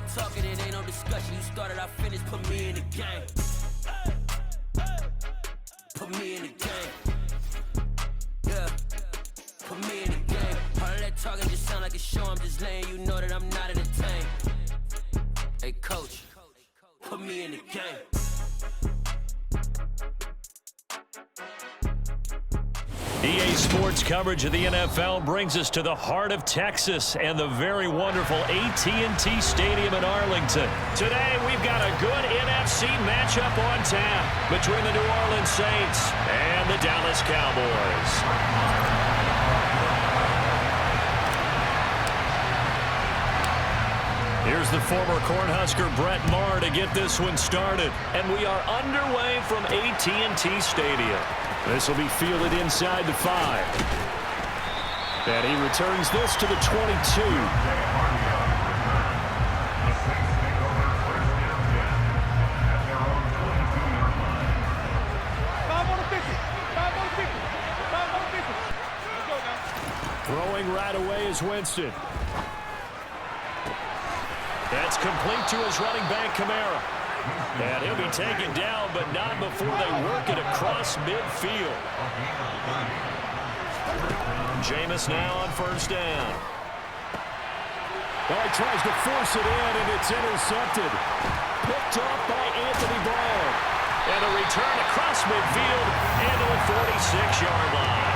we talking, it ain't no discussion. You started, I finished, put me in the game. Put me in the game. Yeah, put me in the game. All of that talking just sound like a show. I'm just letting you know that I'm not entertained. Hey, coach, put me in the game. EA Sports coverage of the NFL brings us to the heart of Texas and the very wonderful AT&T Stadium in Arlington. Today, we've got a good NFC matchup on tap between the New Orleans Saints and the Dallas Cowboys. Here's the former Cornhusker Brett Maher to get this one started. And we are underway from AT&T Stadium. This will be fielded inside the 5. And he returns this to the 22. Throwing right away is Winston. That's complete to his running back, Kamara. And he'll be taken down, but not before they work it across midfield. Jameis now on first down. Well, he tries to force it in, and it's intercepted. Picked off by Anthony Brown. And a return across midfield into the 46-yard line.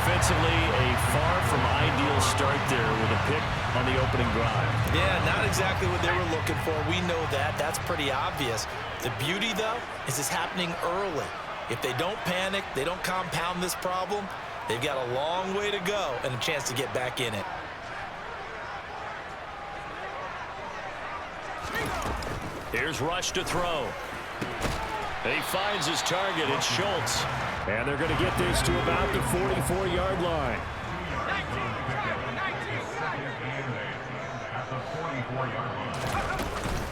Offensively, a far from ideal start there with a pick on the opening drive. Yeah, not exactly what they were looking for. We know that. That's pretty obvious. The beauty, though, is it's happening early. If they don't panic, they don't compound this problem, they've got a long way to go and a chance to get back in it. Here's Rush to throw. He finds his target. It's Schultz. And they're going to get this to about the 44-yard line.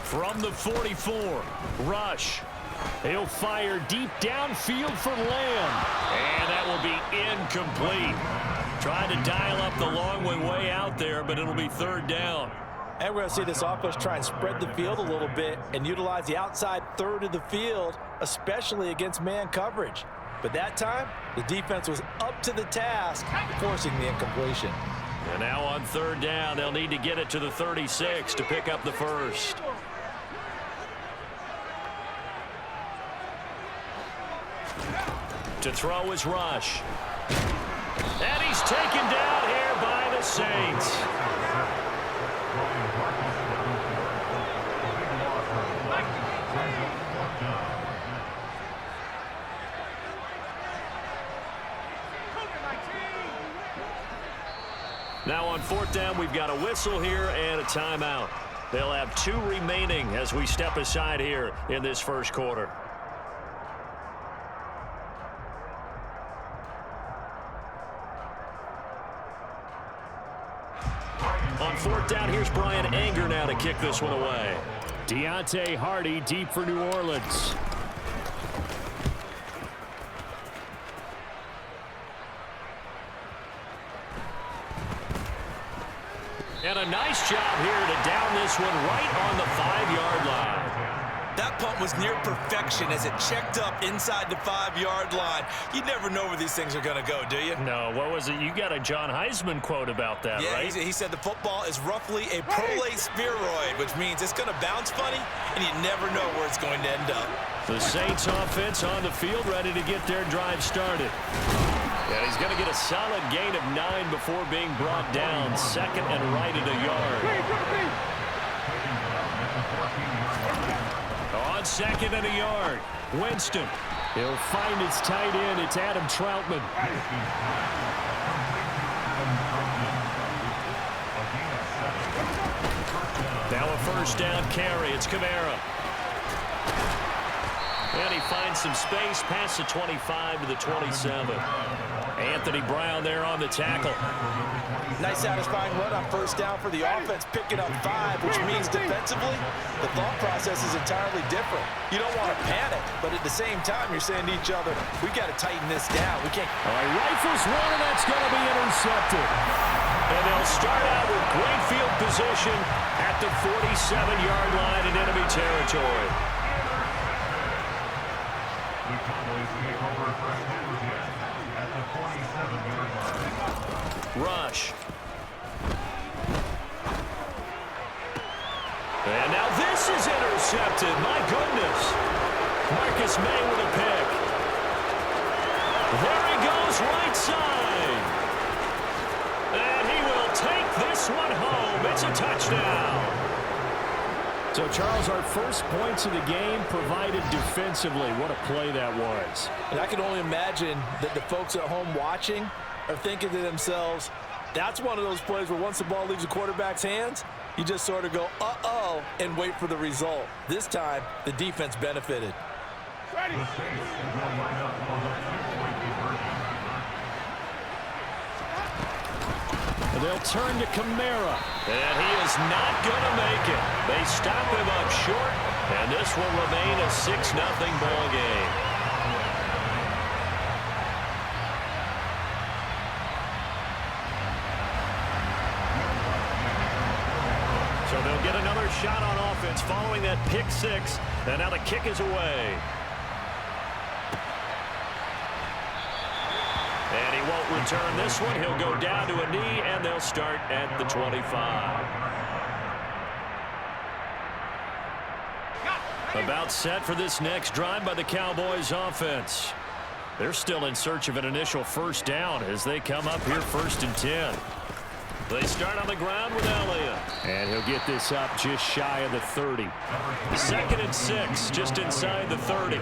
From the 44, Rush. He'll fire deep downfield for Lamb. And that will be incomplete. Trying to dial up the long way out there, but it'll be third down. And we're going to see this offense try and spread the field a little bit and utilize the outside third of the field, especially against man coverage. But that time, the defense was up to the task, forcing the incompletion. And now on third down, they'll need to get it to the 36 to pick up the first. To throw is Rush. And he's taken down here by the Saints. Now on fourth down, we've got a whistle here and a timeout. They'll have 2 remaining as we step aside here in this first quarter. On fourth down, here's Brian Anger now to kick this one away. Deontay Hardy deep for New Orleans. And a nice job here to down this one right on the 5-yard line. That punt was near perfection as it checked up inside the 5-yard line. You never know where these things are going to go, do you? No, what was it? You got a John Heisman quote about that, right? Yeah, he said the football is roughly a prolate spheroid, which means it's going to bounce funny, and you never know where it's going to end up. The Saints offense on the field ready to get their drive started. And he's going to get a solid gain of 9 before being brought down. Second and right at a yard. On second and a yard, Winston. He'll find his tight end. It's Adam Troutman. Now a first down carry. It's Kamara. And he finds some space past the 25 to the 27. Anthony Brown there on the tackle. Nice satisfying run on first down for the offense, picking up 5, which means defensively, the thought process is entirely different. You don't want to panic, but at the same time, you're saying to each other, we've got to tighten this down. We can't. All right, rifles one, and that's going to be intercepted. And they'll start out with great field position at at the 47-yard line in enemy territory. The Cowboys take over first down at the 47-yard line. Rush. And now this is intercepted. My goodness. Marcus May with a pick. There he goes, right side. And he will take this one home. It's a touchdown. So, Charles, our first points of the game provided defensively. What a play that was. And I can only imagine that the folks at home watching are thinking to themselves, that's one of those plays where once the ball leaves the quarterback's hands, you just sort of go, uh-oh, and wait for the result. This time, the defense benefited. Ready. The Saints will line up on the 2-point conversion. And they'll turn to Kamara. And he is not going to make it. They stop him up short, and this will remain a 6-0 ball game. So they'll get another shot on offense following that pick six, and now the kick is away. And he won't return this one. He'll go down to a knee, and they'll start at the 25. About set for this next drive by the Cowboys offense. They're still in search of an initial first down as they come up here 1st and 10. They start on the ground with Elliott. And he'll get this up just shy of the 30. 2nd and 6, just inside the 30.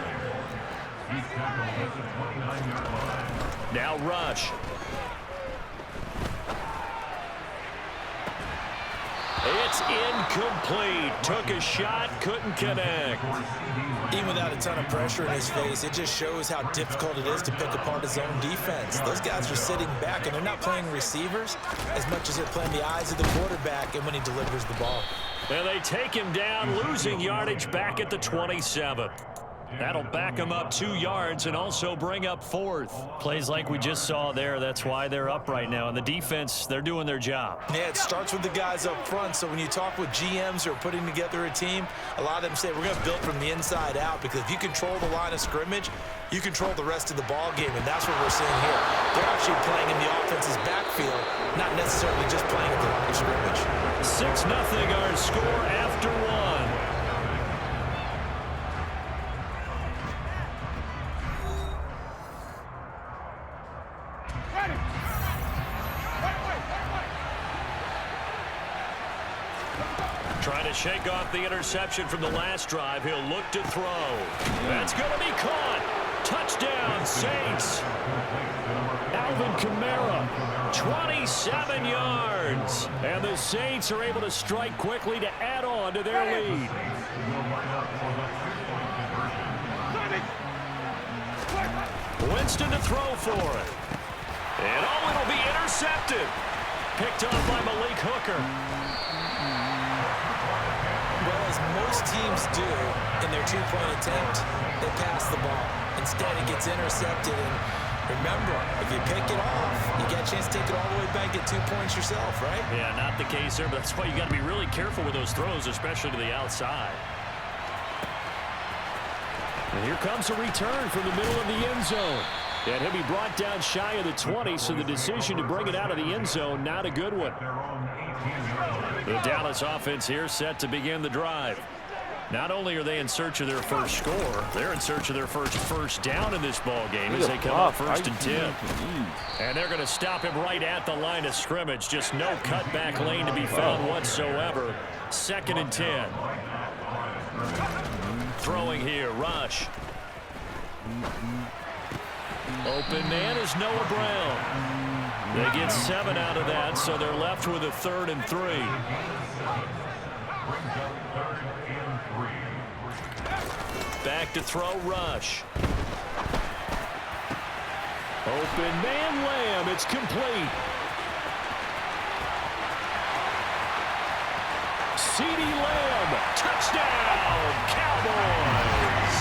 Now Rush. It's incomplete. Took a shot, couldn't connect. Even without a ton of pressure in his face, it just shows how difficult it is to pick apart his own defense. Those guys are sitting back, and they're not playing receivers as much as they're playing the eyes of the quarterback and when he delivers the ball. And they take him down, losing yardage back at the 27. That'll back them up 2 yards and also bring up 4th. Plays like we just saw there. That's why they're up right now. And the defense, they're doing their job. Yeah, it starts with the guys up front. So when you talk with GMs who are putting together a team, a lot of them say we're going to build from the inside out, because if you control the line of scrimmage, you control the rest of the ball game, and that's what we're seeing here. They're actually playing in the offense's backfield, not necessarily just playing at the line of scrimmage. 6-0 our score after 1. Trying to shake off the interception from the last drive. He'll look to throw. That's going to be caught. Touchdown, Saints. Alvin Kamara. 27 yards. And the Saints are able to strike quickly to add on to their lead. Winston to throw for it. And it'll be intercepted. Picked off by Malik Hooker. Well, as most teams do in their two-point attempt, they pass the ball. Instead, it gets intercepted. And remember, if you pick it off, you get a chance to take it all the way back, get 2 points yourself, right? Yeah, not the case there, but that's why you got to be really careful with those throws, especially to the outside. And here comes a return from the middle of the end zone. And he'll be brought down shy of the 20, so the decision to bring it out of the end zone, not a good one. The Dallas offense here set to begin the drive. Not only are they in search of their first score, they're in search of their first down in this ball game as they come up 1st and 10. And they're going to stop him right at the line of scrimmage. Just no cutback lane to be found whatsoever. 2nd and 10. Throwing here, Rush. Open man is Noah Brown. They get 7 out of that, so they're left with a 3rd and 3. Back to throw, Rush. Open man, Lamb. It's complete. CeeDee Lamb. Touchdown, Cowboys.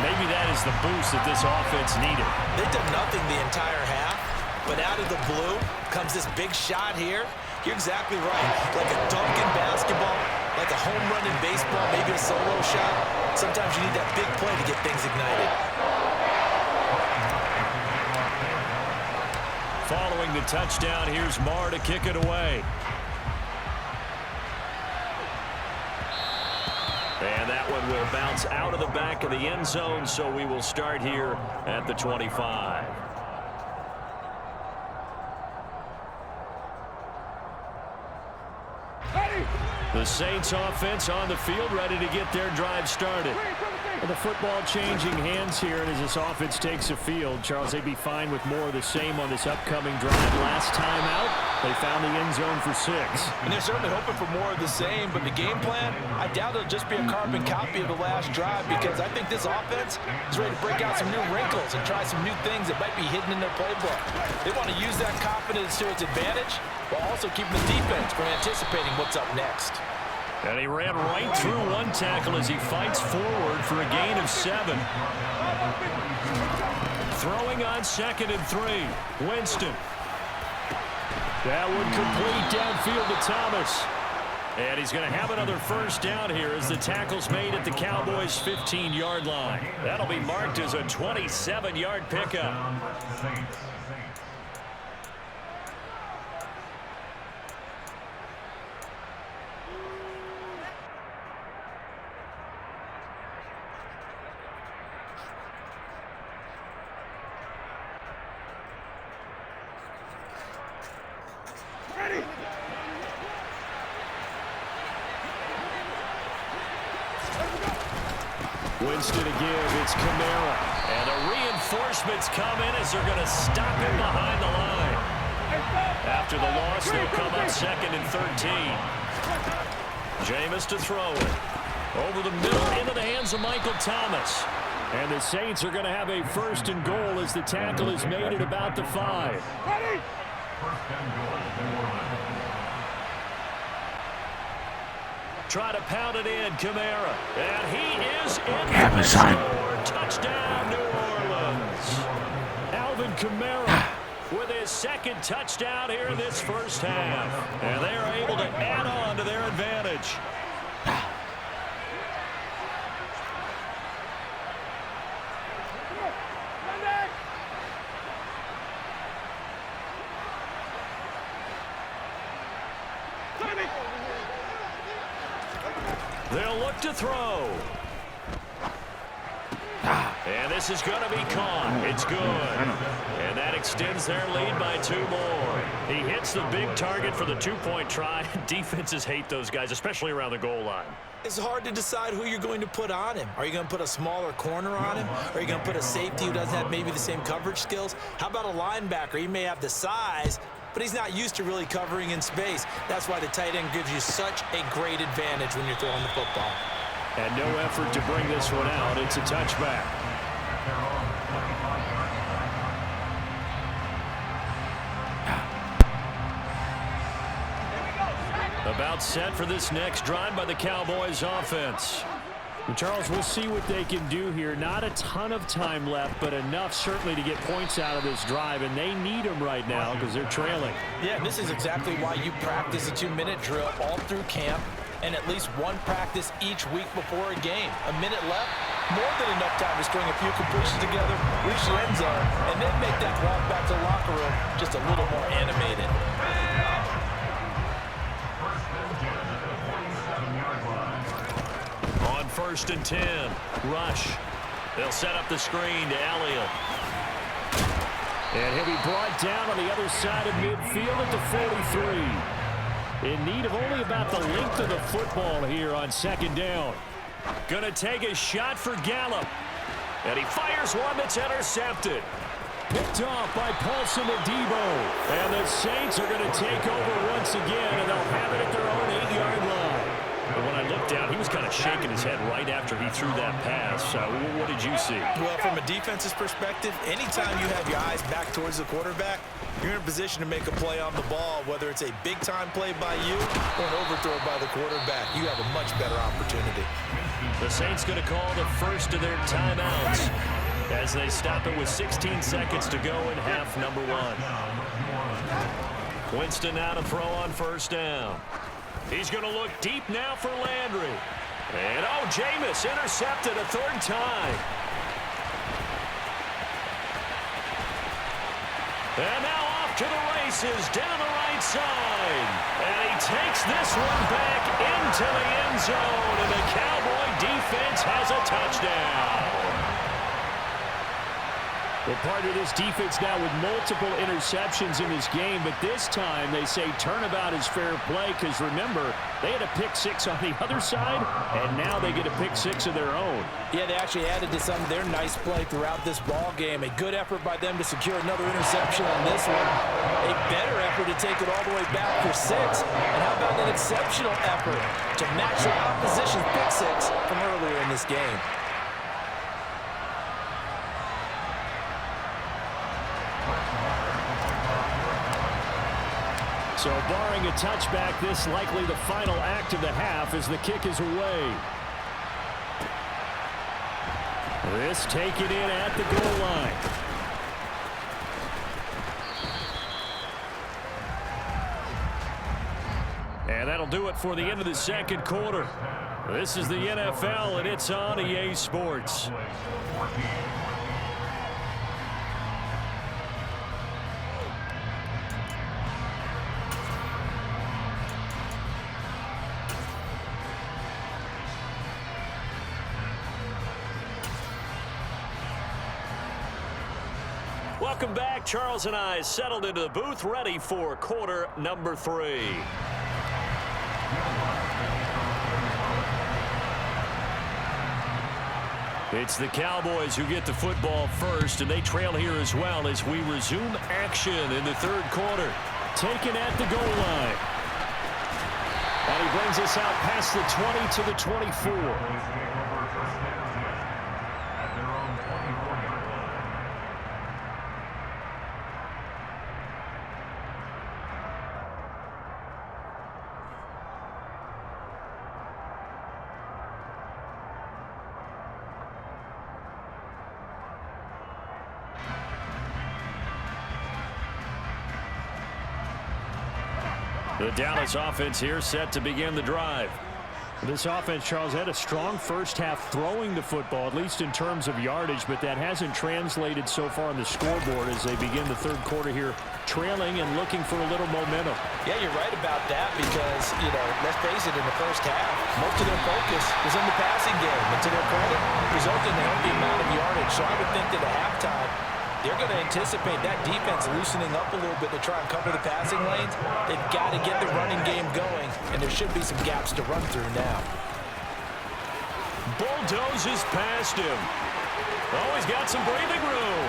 Maybe that is the boost that this offense needed. They've done nothing the entire half, but out of the blue comes this big shot here You're exactly right. Like a dunk in basketball, like a home run in baseball, maybe a solo shot. Sometimes you need that big play to get things ignited. Following the touchdown, here's Marr to kick it away. And that one will bounce out of the back of the end zone, so we will start here at the 25. The Saints offense on the field, ready to get their drive started. And the football changing hands here, and as this offense takes the field, Charles, they'd be fine with more of the same on this upcoming drive. Last time out, they found the end zone for 6. And they're certainly hoping for more of the same, but the game plan, I doubt it'll just be a carbon copy of the last drive, because I think this offense is ready to break out some new wrinkles and try some new things that might be hidden in their playbook. They want to use that confidence to its advantage, while also keeping the defense from anticipating what's up next. And he ran right through one tackle as he fights forward for a gain of 7. Throwing on 2nd and 3. Winston. That one complete downfield to Thomas. And he's going to have another first down here as the tackle's made at the Cowboys' 15-yard line. That'll be marked as a 27-yard pickup. Winston again, it's Kamara. And the reinforcements come in as they're going to stop him behind the line. After the loss, they'll come up 2nd and 13. Jameis to throw it. Over the middle, into the hands of Michael Thomas. And the Saints are going to have a 1st and goal as the tackle is made at about the 5. Try to pound it in, Kamara. And he is in for score. Touchdown, New Orleans. Alvin Kamara with his 2nd touchdown here in this first half. And they are able to add on to their advantage. They'll look to throw. And this is going to be caught. It's good. And that extends their lead by 2 more. He hits the big target for the 2-point try. Defenses hate those guys, especially around the goal line. It's hard to decide who you're going to put on him. Are you going to put a smaller corner on him? Are you going to put a safety who doesn't have maybe the same coverage skills? How about a linebacker? He may have the size, but he's not used to really covering in space. That's why the tight end gives you such a great advantage when you're throwing the football. And no effort to bring this one out. It's a touchback. About set for this next drive by the Cowboys offense. Well, Charles, we'll see what they can do here. Not a ton of time left, but enough certainly to get points out of this drive, and they need them right now because they're trailing. Yeah, and this is exactly why you practice a 2-minute drill all through camp and at least one practice each week before a game. A minute left, more than enough time to string a few completions together, reach the end zone, and then make that walk back to the locker room just a little more animated. On 1st and 10, rush. They'll set up the screen to Elliott. And he'll be brought down on the other side of midfield at the 43. In need of only about the length of the football here on 2nd down. Gonna take a shot for Gallup. And he fires one that's intercepted. Picked off by Paulson Adebo. And the Saints are going to take over once again, and they'll have it at their own 8-yard line. But when I looked down, he was kind of shaking his head right after he threw that pass. What did you see? Well, from a defense's perspective, anytime you have your eyes back towards the quarterback, you're in a position to make a play on the ball, whether it's a big-time play by you or an overthrow by the quarterback. You have a much better opportunity. The Saints going to call the first of their timeouts as they stop it with 16 seconds to go in half number 1. Winston now to throw on first down. He's going to look deep now for Landry. And, Jameis intercepted a third time. And now off to the races down the right side. And he takes this one back into the end zone. And the Cowboy defense has a touchdown. Well, part of this defense now with multiple interceptions in this game, but this time they say turnabout is fair play because, remember, they had a pick six on the other side, and now they get a pick six of their own. Yeah, they actually added to some of their nice play throughout this ball game. A good effort by them to secure another interception on this one. A better effort to take it all the way back for 6. And how about an exceptional effort to match the opposition's pick six from earlier in this game? So barring a touchback, this likely the final act of the half as the kick is away. This taken in at the goal line. And that'll do it for the end of the second quarter. This is the NFL, and it's on EA Sports. Welcome back. Charles and I settled into the booth, ready for quarter number 3. It's the Cowboys who get the football first, and they trail here as well as we resume action in the third quarter. Taken at the goal line. And he brings us out past the 20 to the 24. The Dallas offense here set to begin the drive. This offense, Charles, had a strong first half throwing the football, at least in terms of yardage, but that hasn't translated so far on the scoreboard as they begin the third quarter here, trailing and looking for a little momentum. Yeah, you're right about that because, let's face it, in the first half, most of their focus was in the passing game. And to their credit, resulted in a healthy amount of yardage. So I would think that at halftime, they're going to anticipate that defense loosening up a little bit to try and cover the passing lanes. They've got to get the running game going, and there should be some gaps to run through now. Bulldozes past him. He's got some breathing room.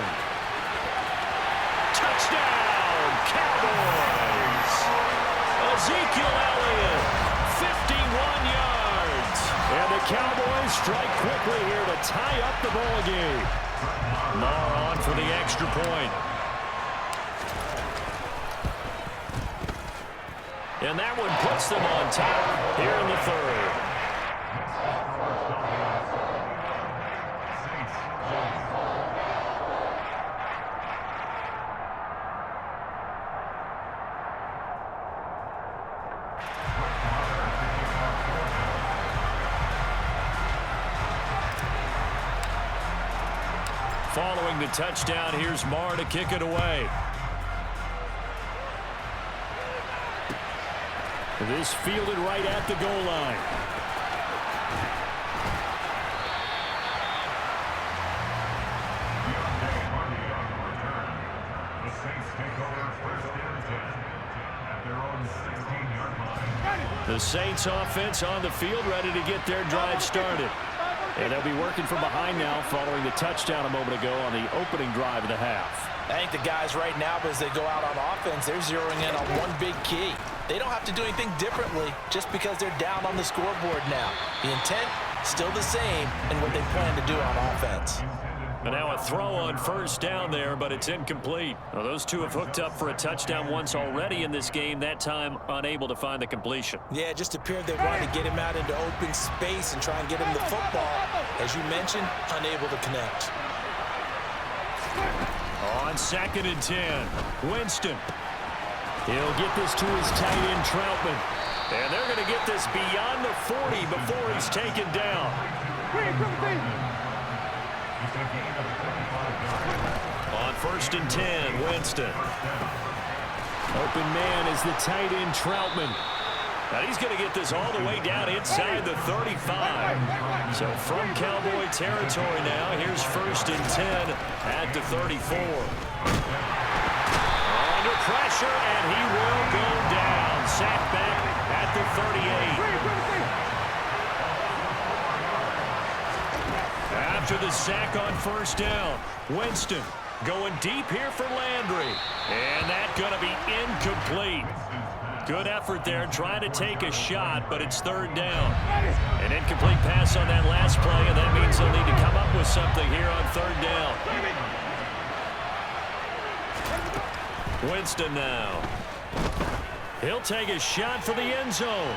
Touchdown, Cowboys. Ezekiel Elliott, 51 yards. And the Cowboys strike quickly here to tie up the ball game. Marr on for the extra point. And that one puts them on top here in the third. Following the touchdown, here's Marr to kick it away. This fielded right at the goal line. The Saints take over first and 10 at their own 16-yard line. The Saints offense on the field, ready to get their drive started. And they'll be working from behind now following the touchdown a moment ago on the opening drive of the half. I think the guys right now, as they go out on offense, they're zeroing in on one big key. They don't have to do anything differently just because they're down on the scoreboard now. The intent, still the same in what they plan to do on offense. And now a throw on first down there, but it's incomplete. Well, those two have hooked up for a touchdown once already in this game, that time unable to find the completion. Yeah, it just appeared they wanted to get him out into open space and try and get him the football. As you mentioned, unable to connect. On 2nd and 10, Winston. He'll get this to his tight end, Troutman. And they're going to get this beyond the 40 before he's taken down. On 1st and 10, Winston. Open man is the tight end, Troutman. Now he's going to get this all the way down inside the 35. So from Cowboy territory now, here's 1st and 10 at the 34. Under pressure, and he will go down. Sacked back at the 38. After the sack on 1st down, Winston going deep here for Landry. And that's going to be incomplete. Good effort there, trying to take a shot, but it's 3rd down. An incomplete pass on that last play, and that means they'll need to come up with something here on 3rd down. Winston now. He'll take a shot for the end zone.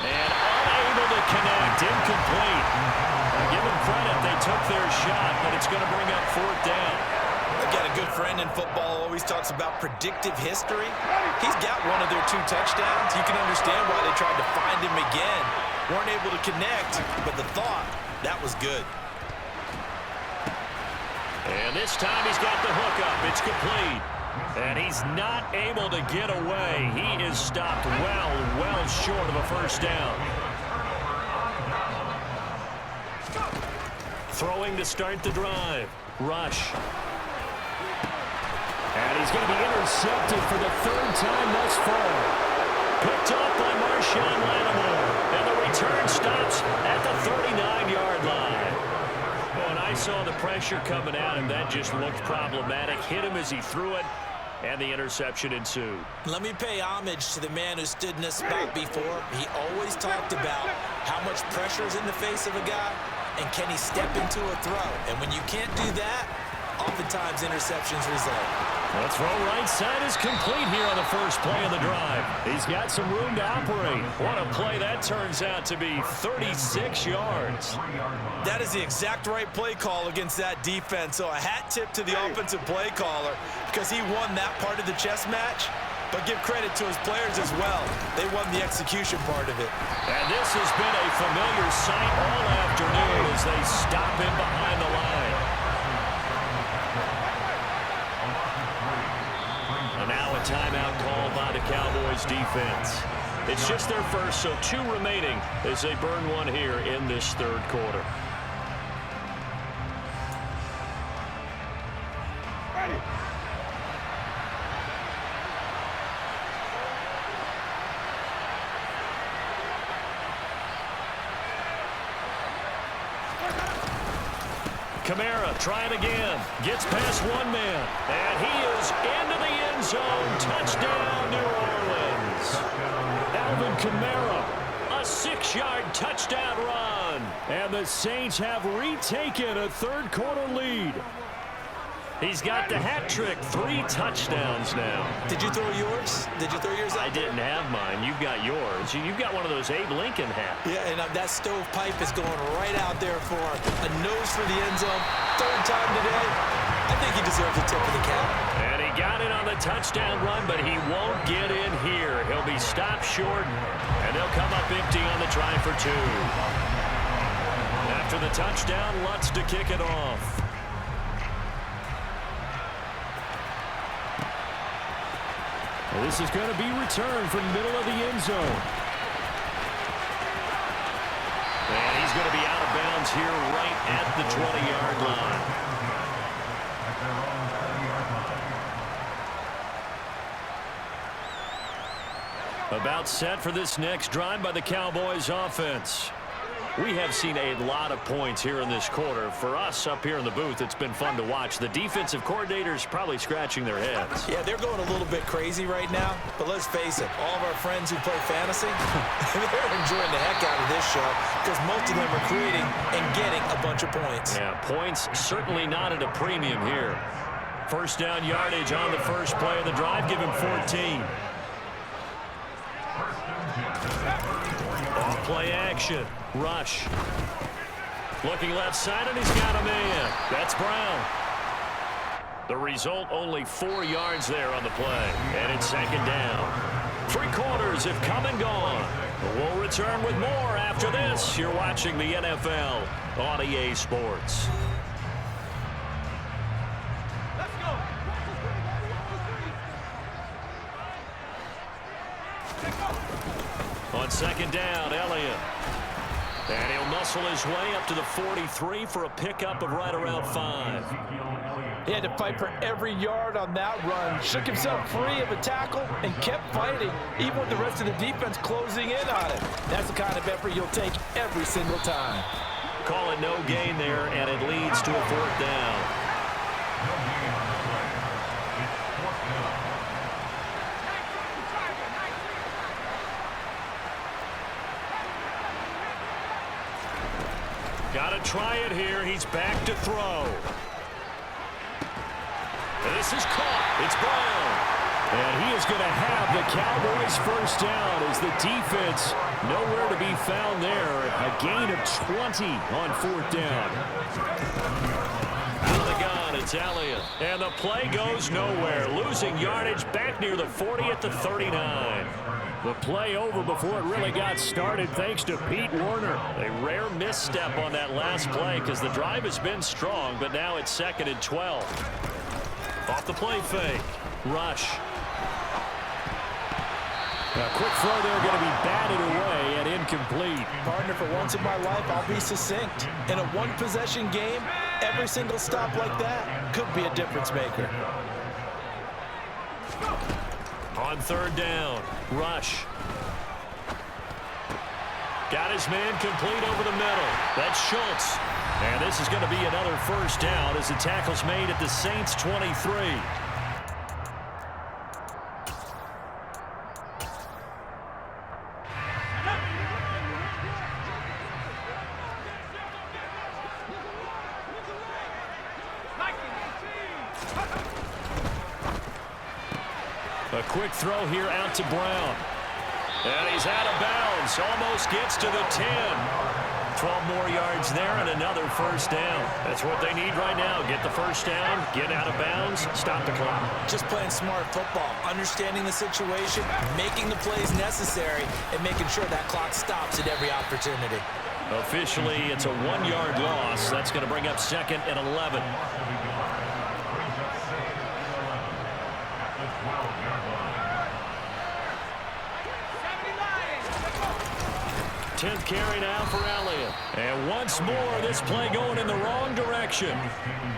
And unable to connect, incomplete. Now give them credit, they took their shot, but it's going to bring up 4th down. I've got a good friend in football, always talks about predictive history. He's got one of their 2 touchdowns. You can understand why they tried to find him again. Weren't able to connect, but the thought, that was good. And this time he's got the hook up. It's complete. And he's not able to get away. He is stopped well short of a 1st down. Throwing to start the drive. Rush. And he's going to be intercepted for the 3rd time thus far. Picked up by Marshawn Lattimore. And the return stops at the 39-yard line. Oh, and I saw the pressure coming at him. That just looked problematic. Hit him as he threw it, and the interception ensued. Let me pay homage to the man who stood in this spot before. He always talked about how much pressure is in the face of a guy, and can he step into a throw. And when you can't do that, oftentimes interceptions result. The throw right side is complete here on the first play of the drive. He's got some room to operate. What a play that turns out to be, 36 yards. That is the exact right play call against that defense. So a hat tip to the offensive play caller because he won that part of the chess match. But give credit to his players as well. They won the execution part of it. And this has been a familiar sight all afternoon as they stop him behind the line. And now a timeout called by the Cowboys defense. It's just their first, so 2 remaining as they burn one here in this 3rd quarter. Kamara trying again. Gets past 1 man. And he is into the end zone. Touchdown, New Orleans. Alvin Kamara, a 6-yard touchdown run. And the Saints have retaken a 3rd quarter lead. He's got the hat trick, 3 touchdowns now. Did you throw yours? Did you throw yours out? I didn't have mine. You've got yours. You've got one of those Abe Lincoln hats. Yeah, and that stovepipe is going right out there for him. A nose for the end zone. 3rd time today. I think he deserves a tip of the cap. And he got it on the touchdown run, but he won't get in here. He'll be stopped short, and they'll come up empty on the try for 2. After the touchdown, Lutz to kick it off. This is going to be returned from middle of the end zone. And he's going to be out of bounds here right at the 20-yard line. About set for this next drive by the Cowboys offense. We have seen a lot of points here in this quarter. For us up here in the booth, it's been fun to watch. The defensive coordinators probably scratching their heads. Yeah, they're going a little bit crazy right now. But let's face it, all of our friends who play fantasy, they're enjoying the heck out of this show because most of them are creating and getting a bunch of points. Yeah, points certainly not at a premium here. 1st down yardage on the first play of the drive. Give him 14. Off-play action. Rush. Looking left side, and he's got a man. That's Brown. The result, only 4 yards there on the play. And it's second down. 3 quarters have come and gone. We'll return with more after this. You're watching the NFL on EA Sports. On second down, Elliott. And he'll muscle his way up to the 43 for a pickup of right around 5. He had to fight for every yard on that run. Shook himself free of a tackle and kept fighting, even with the rest of the defense closing in on him. That's the kind of effort you'll take every single time. Call it no gain there, and it leads to a 4th down. Got to try it here. He's back to throw. This is caught. It's Brown. And he is going to have the Cowboys first down as the defense nowhere to be found there. A gain of 20 on 4th down. Out of the gun, it's Elliott. And the play goes nowhere. Losing yardage back near the 40 at the 39. The play over before it really got started thanks to Pete Werner. A rare misstep on that last play because the drive has been strong, but now it's 2nd and 12. Off the play fake. Rush. A quick throw there going to be batted away and incomplete. Partner, for once in my life, I'll be succinct. In a one-possession game, every single stop like that could be a difference maker. On 3rd down, Rush. Got his man complete over the middle. That's Schultz. And this is going to be another first down as the tackle's made at the Saints 23. A quick throw here out to Brown. And he's out of bounds. Almost gets to the 10. 12 more yards there and another first down. That's what they need right now. Get the first down, get out of bounds, stop the clock. Just playing smart football, understanding the situation, making the plays necessary, and making sure that clock stops at every opportunity. Officially, it's a 1-yard loss. That's going to bring up 2nd and 11. 10th carry now for Elliott. And once more, this play going in the wrong direction.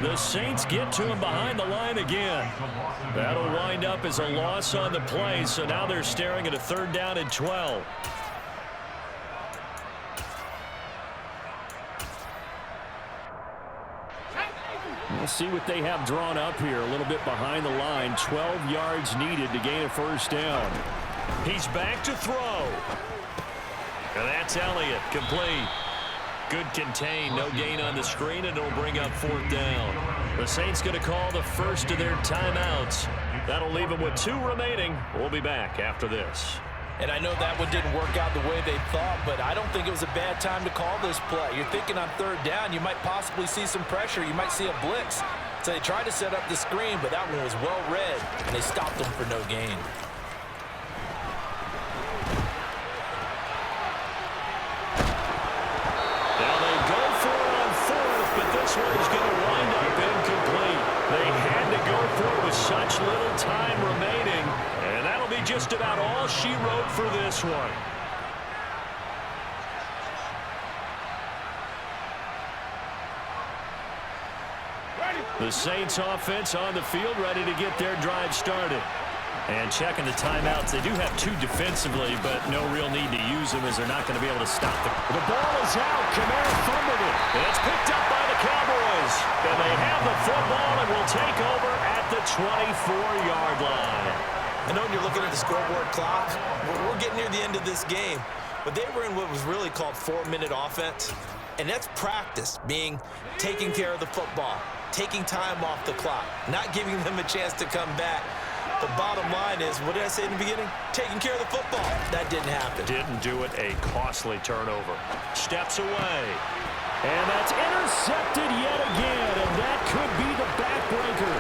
The Saints get to him behind the line again. That'll wind up as a loss on the play, so now they're staring at a 3rd down and 12. We'll see what they have drawn up here. A little bit behind the line. 12 yards needed to gain a first down. He's back to throw. And that's Elliott, complete. Good contain, no gain on the screen, and it'll bring up 4th down. The Saints going to call the first of their timeouts. That'll leave them with 2 remaining. We'll be back after this. And I know that one didn't work out the way they thought, but I don't think it was a bad time to call this play. You're thinking on 3rd down, you might possibly see some pressure. You might see a blitz. So they tried to set up the screen, but that one was well read, and they stopped them for no gain. Is going to wind up incomplete. They had to go for it with such little time remaining, and that'll be just about all she wrote for this one. The Saints offense on the field, ready to get their drive started. And checking the timeouts, they do have 2 defensively, but no real need to use them as they're not going to be able to stop them. The ball is out. Kamara fumbled it. And it's picked up by the Cowboys. And they have the football and will take over at the 24-yard line. I know when you're looking at the scoreboard clock, we're getting near the end of this game, but they were in what was really called 4-minute offense. And that's practice, being taking care of the football, taking time off the clock, not giving them a chance to come back. The bottom line is, what did I say in the beginning? Taking care of the football. That didn't happen. Didn't do it. A costly turnover. Steps away. And that's intercepted yet again, and that could be the backbreaker.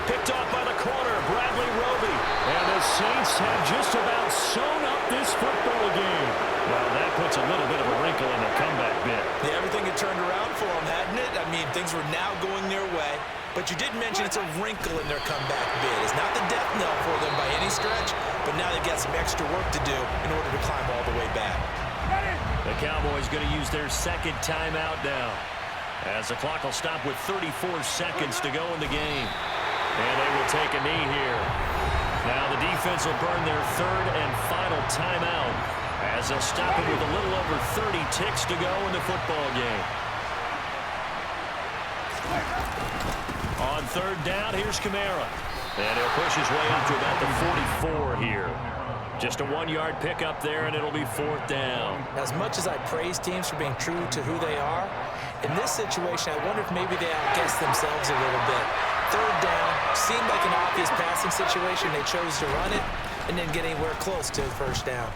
Picked off by the corner, Bradley Roby. And the Saints have just about sewn up this football game. Well, that puts a little bit of a wrinkle in their comeback bid. Yeah, everything had turned around for them, hadn't it? I mean, things were now going their way. But you did mention it's a wrinkle in their comeback bid. It's not the death knell for them by any stretch, but now they've got some extra work to do in order to climb all the way back. The Cowboys going to use their second timeout now, as the clock will stop with 34 seconds to go in the game. And they will take a knee here. Now the defense will burn their third and final timeout, as they'll stop it with a little over 30 ticks to go in the football game. On third down, here's Kamara. And he'll push his way into about the 44 here. Just a 1-yard pickup there, and it'll be fourth down. As much as I praise teams for being true to who they are, in this situation, I wonder if maybe they outguessed themselves a little bit. Third down, seemed like an obvious passing situation. They chose to run it and didn't get anywhere close to first down.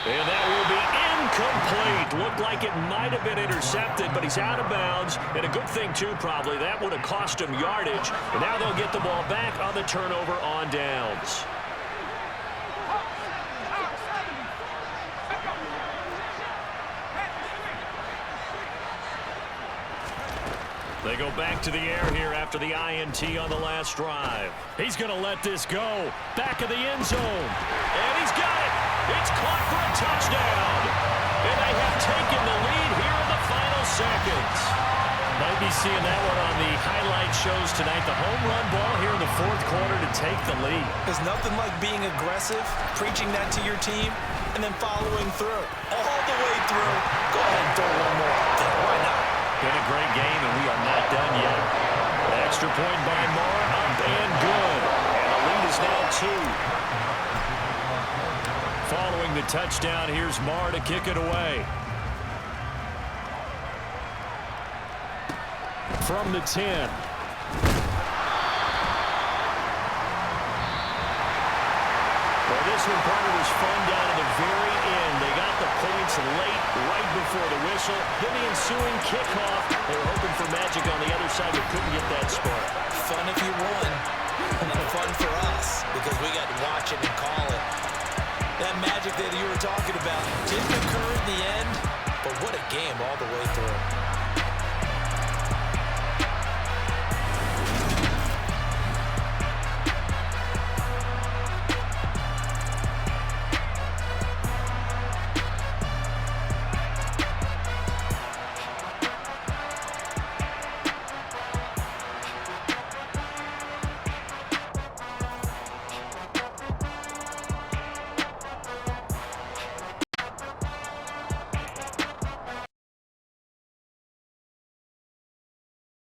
And that will be incomplete. Looked like it might have been intercepted, but he's out of bounds. And a good thing, too, probably. That would have cost him yardage. And now they'll get the ball back on the turnover on downs. They go back to the air here after the INT on the last drive. He's going to let this go. Back of the end zone. And he's got it. It's caught for a touchdown. And they have taken the lead here in the final seconds. Might be seeing that one on the highlight shows tonight. The home run ball here in the fourth quarter to take the lead. There's nothing like being aggressive, preaching that to your team, and then following through. All the way through. Go ahead and throw one more up there. Why not? Been a great game, and we are not done yet. Extra point by Moore, up and good. And the lead is now 2. Following the touchdown, here's Marr to kick it away. From the 10. Well, this one, Carter, was fun down to the very end. They got the points late, right before the whistle. Then the ensuing kickoff. They were hoping for magic on the other side, but couldn't get that spark. Fun if you won, and fun for us, because we got to watch it and call it. That magic that you were talking about didn't occur in the end, but what a game all the way through.